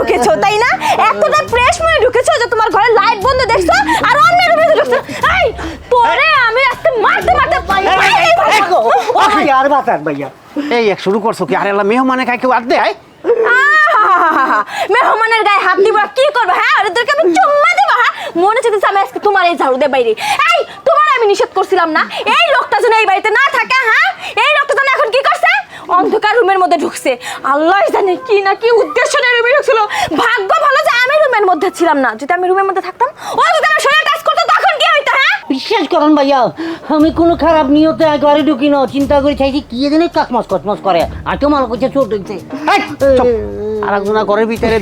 ঢুকেছো তাই না? এতটা ফ্রেশ মনে ঢুকেছো যে তোমার ঘরে লাইট বন্ধ দেখছো আর অন্যের রুমে ঢুকছো। এই তোরে আমি আজকে মারতে মারতে ওকে আর বাতার ভাইয়া এই এক শুরু করছো কি? আরে আল্লাহ, মেহমানে খাই কেউ হাত দেয়? মেহমানের গায়ে হাত দিব কি করবো? হ্যাঁ ওদেরকে আমি চুম্মা দেবো। হ্যাঁ মনে হচ্ছে আমি আজকে তোমার এই ঝাড়ু দে বাইরে। এই তোমার আমি নিষেধ করছিলাম না এই লোকটা যেন এই বাড়িতে না থাকে। হ্যাঁ এই লোকটা যেন এখন কি করছে? অন্ধকার রুমের মধ্যে ঢুকছে। আল্লাহ জানে কি না কি উদ্দেশ্য নিয়ে রুমে ঢুকছিল। ভাগ্য ভালো যে আমি রুমের মধ্যে ছিলাম না। যদি আমি রুমের মধ্যে থাকতাম ও যদি আমার শরীরে টাচ করতো তখন কি হইতো? হ্যাঁ বিশ্বাস করুন ভাইয়া আমি কোনো খারাপ নিয়তে ঘরে ঢুকি না, চিন্তা করে চাইছি কি জানি কসমস করে আর তোমার কাছে চোট হইছে। আর একজনা ঘরের ভিতরে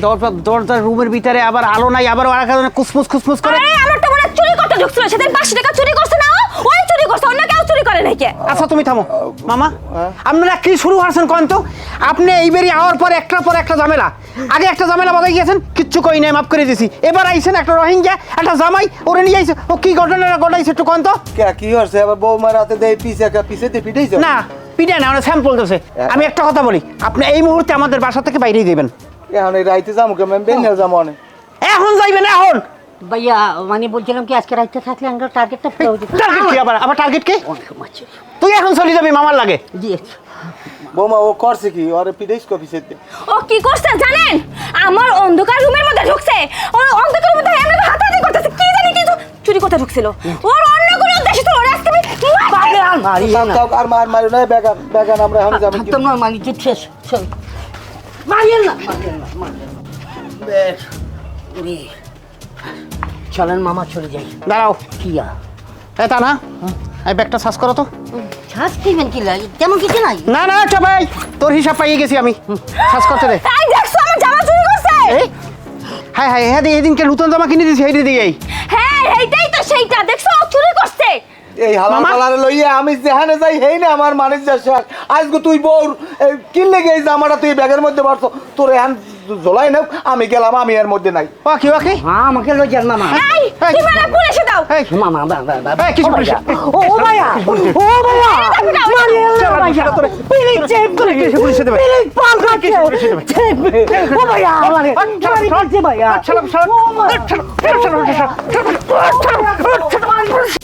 দরজার রুমের ভিতরে আবার আলো নাই, আবার আর একজনা কুসমুস করে। আরে আমার তো মনে চুরি করতে ঢুকছিল। সেদিন 500 টাকা চুরি করছে না ওই চুরি করছে, অন্য কেউ চুরি করে নাকি? আচ্ছা তুমি থামো মামা, আপনারা কি শুরু করছেন কোন তো? আপনি এইবারই আওয়ার পর একটার পর একটা ঝামেলা। আগে একটা ঝামেলা বাধাই গিয়েছেন, কিচ্ছু কই নাই, মাফ করে দিছি। এবার আইছেন একটা রোহিঙ্গা, একটা জামাই ওরে নিয়ে আইছে। ও কি ঘটনাটা ঘটাইছে একটু কোন তো? কি হচ্ছে আবার বৌমার হাতে দেয় পিছে দিয়ে পিটাইছে? না পিঠা না, ওরা স্যাম্পল দিয়েছে। আমি একটা কথা বলি, আপনি এই মুহূর্তে আমাদের বাসা থেকে বাইরেই যাবেন। এখন এই রাইতে যাবো কেমন বেনে যাবো অনেক। এখন যাইবেন এখন। ভাইয়া মানে বলছিলাম কি আজকে রাইতে থাকলে আমরা টার্গেটটা পুরো হয়ে যেত। টার্গেট কি আবার টার্গেট কি? তুই এখন চলে যাবি মামার লাগে। জি বৌমা ও করছে কি? ওরে পিটাইছ পিছে দিয়ে। ও কি করছে জানেন? আমার অন্ধকার রুমের মধ্যে ঢুকছে। ওর অন্ধকার রুমের মধ্যে এমন হাতাহাতি করতেছে। কি জানি কি চুরি করতে ঢুকছিল। ওর অন্য কোনো উদ্দেশ্য ছিল। ওর আজকে পাগল আর মারি না আর মার না বেগান আমরা এখন যাবো কি? তোমার মানি যে শেষ মারিয়েন না বেশ উনি চলেন মামা চলে যাই। দাঁড়াও, কিয়া এ তা না, এই ব্যাগটা সার্চ করো তো। ছাড় দিবেন কি লাই তেমন কিছু নাই। না না চাপাই, তোর হিসাব পাইয়ে গেছি আমি। সার্চ করতে দে। এই দেখছো আমার জামা চুরি করছে। হাই হাই হ্যাঁ, এদিনকে নতুন জামা কিনে দিয়েছি, এই দিয়েই। হ্যাঁ এইটাই তো সেইটা দেখছো ও চুরি করছে। এই হালাল মামা? পালারে লইয়া আমি যেখানে যাই হেই না আমার মানুষ যাস। আজকে তুই বউর কিনলে গিয়ে জামাটা তুই ব্যাগের মধ্যে বাড়ছো, তোর এখন জ্বলাই নাও। আমি গেলাম, আমি এর মধ্যে নাই। ওকে ওকে, হ্যাঁ আমাকে লই যান মামা। এই তুমি না পুলিশে দাও। এই মামা এই কিছু বলিস না। ও ভাইয়া ও ভাইয়া মারিয়েন না ভাইয়া প্লিজ চেক করে কিসে পুলিশে দেবে? প্লিজ পাল কাটছে পুলিশে দেবে? চেক ও ভাইয়া আমারে মারি দিতে ভাইয়া চলো চলো চলো চলো চলো চলো চলো।